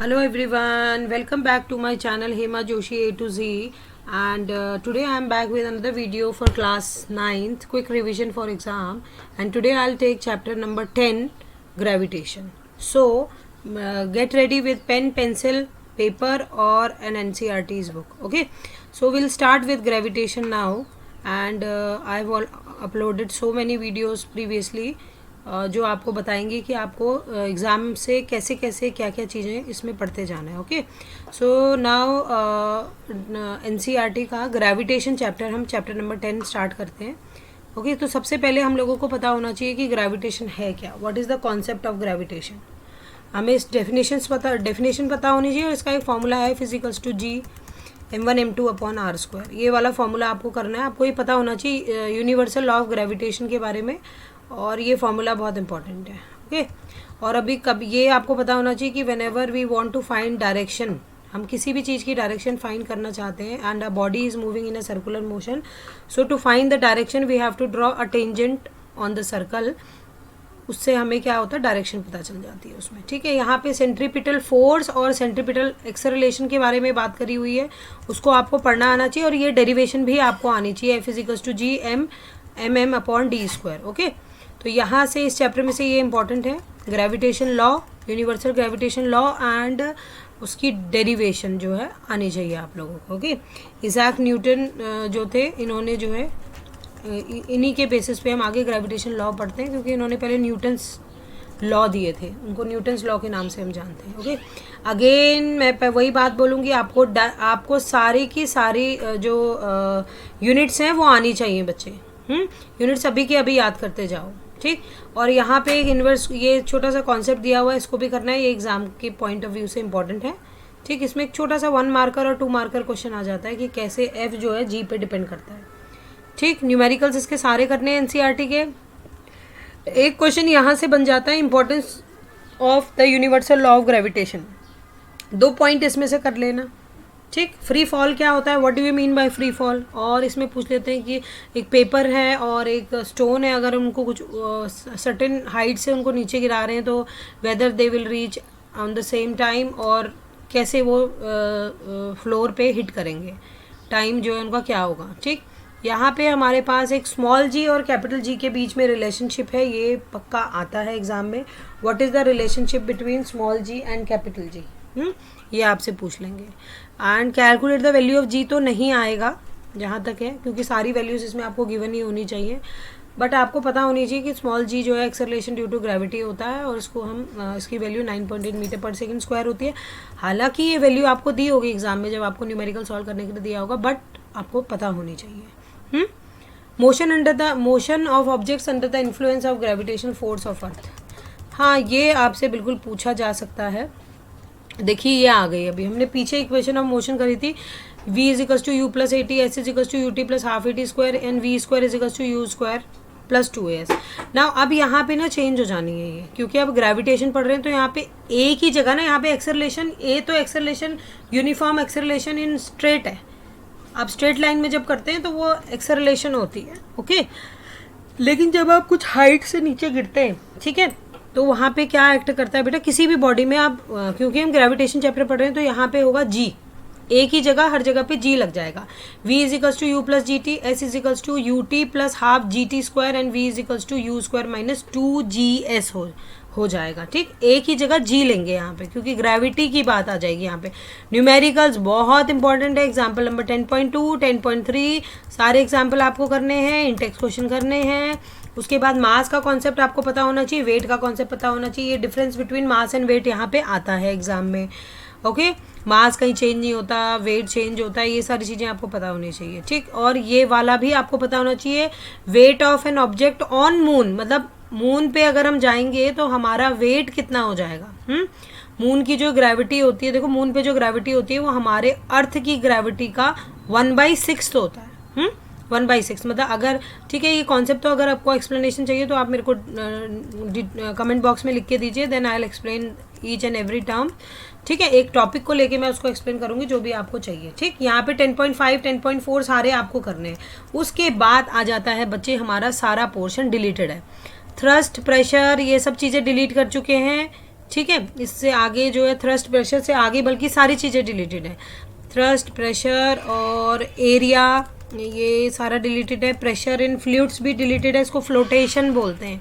Hello everyone, welcome back to my channel Hema Joshi A to Z, and today I am back with another video for class 9th quick revision for exam, and today I'll take chapter number 10 gravitation. So get ready with pen, pencil, paper or an NCERT's book. Okay, so we'll start with gravitation now, and I've uploaded so many videos previously जो आपको बताएंगे कि आपको exam से कैसे कैसे क्या क्या चीज़ें इसमें पढ़ते जाना है. ओके, सो नाउ एनसीईआरटी का ग्रेविटेशन चैप्टर हम चैप्टर नंबर 10 स्टार्ट करते हैं. ओके, तो सबसे पहले हम लोगों को पता होना चाहिए कि ग्रेविटेशन है क्या, what is the concept of gravitation. हमें इस डेफिनेशन पता होनी चाहिए और इसका एक फॉर्मूला है F equals to G m1 m2 upon R square. ये वाला फॉर्मूला आपको करना है. आपको ये पता होना चाहिए यूनिवर्सल लॉ ऑफ ग्रेविटेशन के बारे में, और ये फॉर्मूला बहुत इंपॉर्टेंट है. ओके, और अभी कब ये आपको पता होना चाहिए कि whenever we want to find direction, हम किसी भी चीज़ की डायरेक्शन फाइंड करना चाहते हैं and a body is moving in a circular motion, so to find the direction we have to draw a tangent on the circle. उससे हमें क्या होता है, डायरेक्शन पता चल जाती है उसमें. ठीक है, यहाँ पे सेंट्रीपिटल फोर्स और सेंट्रीपिटल एक्सेलरेशन के बारे में बात करी हुई है, उसको आपको पढ़ना आना चाहिए और ये डेरिवेशन भी आपको आनी चाहिए. F equals to G M upon D square. Okay, तो यहाँ से इस चैप्टर में से ये इंपॉर्टेंट है, gravitation law, universal gravitation law and उसकी डेरिवेशन जो है आनी चाहिए आप लोगों को. ओके, इज़ैक न्यूटन जो थे, इन्होंने जो है इन्हीं के बेसिस पे हम आगे ग्रेविटेशन लॉ पढ़ते हैं, क्योंकि इन्होंने पहले न्यूटन्स लॉ दिए थे, उनको न्यूटन्स लॉ के नाम से हम जानते हैं. ओके, अगेन मैं वही बात बोलूँगी, आपको सारी की सारी जो यूनिट्स हैं वो आनी चाहिए बच्चे. यूनिट्स अभी के अभी याद करते जाओ. ठीक, और यहाँ पे एक इन्वर्स, ये छोटा सा कॉन्सेप्ट दिया हुआ है, इसको भी करना है, ये एग्जाम के पॉइंट ऑफ व्यू से इंपॉर्टेंट है. ठीक, इसमें एक छोटा सा 1 मार्कर और 2 मार्कर क्वेश्चन आ जाता है कि कैसे एफ जो है जी पे डिपेंड करता है. ठीक, न्यूमेरिकल्स इसके सारे करने हैं एनसीईआरटी के. एक क्वेश्चन यहाँ से बन जाता है, importance of the universal law of gravitation. 2 point इसमें से कर लेना. ठीक, फ्री फॉल क्या होता है, what do you mean by free fall. और इसमें पूछ लेते हैं कि एक पेपर है और एक स्टोन है, अगर उनको कुछ सर्टेन हाइट से उनको नीचे गिरा रहे हैं तो whether they will reach on the same time, और कैसे वो फ्लोर पे हिट करेंगे, टाइम जो है उनका क्या होगा. ठीक, यहाँ पे हमारे पास एक स्मॉल जी और कैपिटल जी के बीच में रिलेशनशिप है, ये पक्का आता है एग्जाम में. What is the relationship between small G and capital G, ये आपसे पूछ लेंगे. And calculate the value of G तो नहीं आएगा जहाँ तक है, क्योंकि सारी वैल्यूज इसमें आपको गिवन ही होनी चाहिए. बट आपको पता होनी चाहिए कि स्मॉल जी जो है एक्सेलरेशन ड्यू टू ग्रेविटी होता है, और इसको हम इसकी वैल्यू 9.8 मीटर पर सेकंड स्क्वायर होती है. हालांकि ये वैल्यू आपको दी होगी एग्जाम में, जब आपको न्यूमेरिकल सॉल्व करने के लिए दिया होगा, बट आपको पता होनी चाहिए. Motion of objects under the influence of gravitation force of earth. हाँ, ये आपसे बिल्कुल पूछा जा सकता है. देखिए ये आ गई, अभी हमने पीछे इक्वेशन ऑफ मोशन करी थी, v is equals to U plus A T, S is equals to U T plus half A T square, and V square is equals to U square plus 2as. Now अब यहाँ पे ना change हो जानी है ये, क्योंकि अब ग्रेविटेशन पढ़ रहे हैं, तो यहाँ पे एक ही जगह ना, यहाँ पे एक्सेलरेशन ए, तो acceleration uniform acceleration in straight है. आप स्ट्रेट लाइन में जब करते हैं तो वो एक्सेलरेशन होती है. ओके, लेकिन जब आप कुछ हाइट से नीचे गिरते हैं, ठीक है, तो वहाँ पे क्या एक्ट करता है बेटा, किसी भी बॉडी में आप, क्योंकि हम ग्रेविटेशन चैप्टर पढ़ रहे हैं, तो यहाँ पे होगा जी, एक ही जगह हर जगह पे जी लग जाएगा. v is equals to U plus G T, S is equals to U T plus half G T square, and v is equals to U square minus 2gs हो जाएगा. ठीक, एक ही जगह जी लेंगे यहाँ पे, क्योंकि ग्रेविटी की बात आ जाएगी यहाँ पे. न्यूमेरिकल्स बहुत इंपॉर्टेंट है. एग्जाम्पल नंबर 10.2, 10.3 सारे एग्जाम्पल आपको करने हैं, इंटेक्स क्वेश्चन करने हैं. उसके बाद मास का कॉन्सेप्ट आपको पता होना चाहिए, वेट का कॉन्सेप्ट पता होना चाहिए. ये difference between mass and weight यहाँ पे आता है एग्जाम में. ओके, मास कहीं चेंज नहीं होता, वेट चेंज होता है, ये सारी चीज़ें आपको पता होनी चाहिए. ठीक, और ये वाला भी आपको पता होना चाहिए, weight of an object on moon, मतलब मून पे अगर हम जाएंगे तो हमारा वेट कितना हो जाएगा. मून की जो ग्रेविटी होती है, देखो मून पे जो ग्रेविटी होती है वो हमारे अर्थ की ग्रेविटी का 1/6 होता है. 1/6 मतलब, अगर ठीक है, ये कॉन्सेप्ट तो अगर आपको एक्सप्लेनेशन चाहिए तो आप मेरे को कमेंट बॉक्स में लिख के दीजिए, then I will explain each and every term. ठीक है, एक टॉपिक को लेके मैं उसको एक्सप्लेन करूंगी जो भी आपको चाहिए. ठीक, यहाँ पे 10.5, 10.4 सारे आपको करने हैं. उसके बाद आ जाता है बच्चे, हमारा सारा पोर्शन डिलीटेड है. थ्रस्ट, प्रेशर, ये सब चीज़ें डिलीट कर चुके हैं. ठीक है। इससे आगे जो है थ्रस्ट प्रेशर से आगे बल्कि सारी चीज़ें डिलीटेड है। थ्रस्ट, प्रेशर और एरिया ये सारा डिलीटेड है। प्रेशर इन फ्लूइड्स भी डिलीटेड है, इसको फ्लोटेशन बोलते हैं।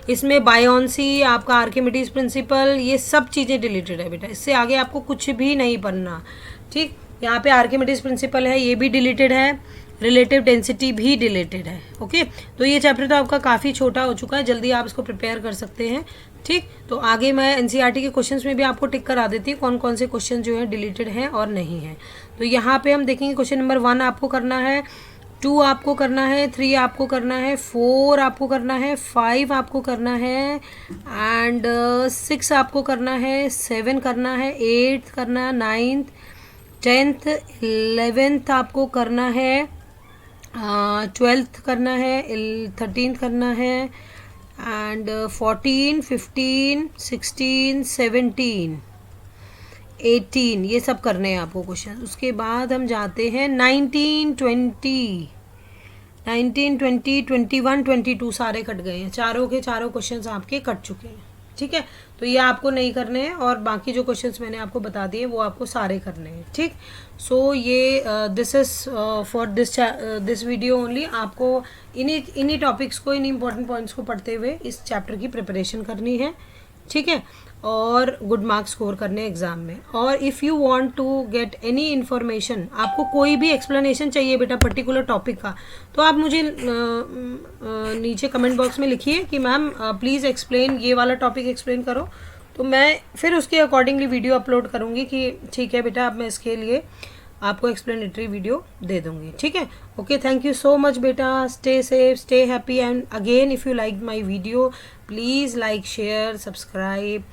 इसमें बायोन्सी, आपका आर्किमिडीज प्रिंसिपल, ये सब चीज़ें डिलीटेड है बेटा। इससे आगे आपको कुछ भी नहीं पढ़ना, ठीक। यहाँ पे आर्किमिडीज प्रिंसिपल है, ये भी डिलीटेड है। रिलेटिव डेंसिटी भी डिलीटेड है। ओके, तो ये चैप्टर तो आपका काफ़ी छोटा हो चुका है, जल्दी आप इसको प्रिपेयर कर सकते हैं, ठीक। तो आगे मैं एनसीईआरटी के क्वेश्चंस में भी आपको टिक करा देती हूँ कौन कौन से क्वेश्चन जो है डिलीटेड हैं और नहीं है। तो यहाँ पे हम देखेंगे क्वेश्चन नंबर 1 आपको करना है, 2 आपको करना है, 3 आपको करना है, 4 आपको करना है, 5 आपको करना है एंड 6 आपको करना है, 7 करना है, 8 करना है, 9th 10th 11th आपको करना है, 12th करना है, 13th करना है एंड 14 15 16 17 18 ये सब करने हैं आपको क्वेश्चन। उसके बाद हम जाते हैं 19 20 21 22 सारे कट गए हैं, चारों के चारों क्वेश्चंस आपके कट चुके हैं, ठीक है। तो ये आपको नहीं करने हैं और बाकी जो क्वेश्चंस मैंने आपको बता दिए वो आपको सारे करने हैं, ठीक। सो ये this is for this video only. आपको इन्हीं टॉपिक्स को, इन इम्पोर्टेंट पॉइंट्स को पढ़ते हुए इस चैप्टर की प्रिपरेशन करनी है, ठीक है, और गुड मार्क्स स्कोर करने एग्जाम में। और if you want to get any information, आपको कोई भी एक्सप्लेनेशन चाहिए बेटा पर्टिकुलर टॉपिक का, तो आप मुझे नीचे कमेंट बॉक्स में लिखिए कि मैम प्लीज़ एक्सप्लेन, ये वाला टॉपिक एक्सप्लेन करो, तो मैं फिर उसके अकॉर्डिंगली वीडियो अपलोड करूँगी कि ठीक है बेटा अब मैं इसके लिए आपको एक्सप्लेनेटरी वीडियो दे दूंगी, ठीक है। Okay, thank you so much बेटा, stay safe, stay happy and again if you like my video please like, share, subscribe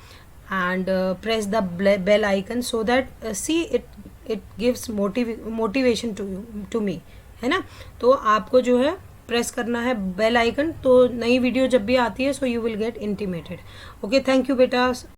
and press the bell icon so that see it gives motivation to me, है ना। तो आपको जो है press करना है bell icon, तो नई वीडियो जब भी आती है so you will get intimated. Okay, thank you बेटा।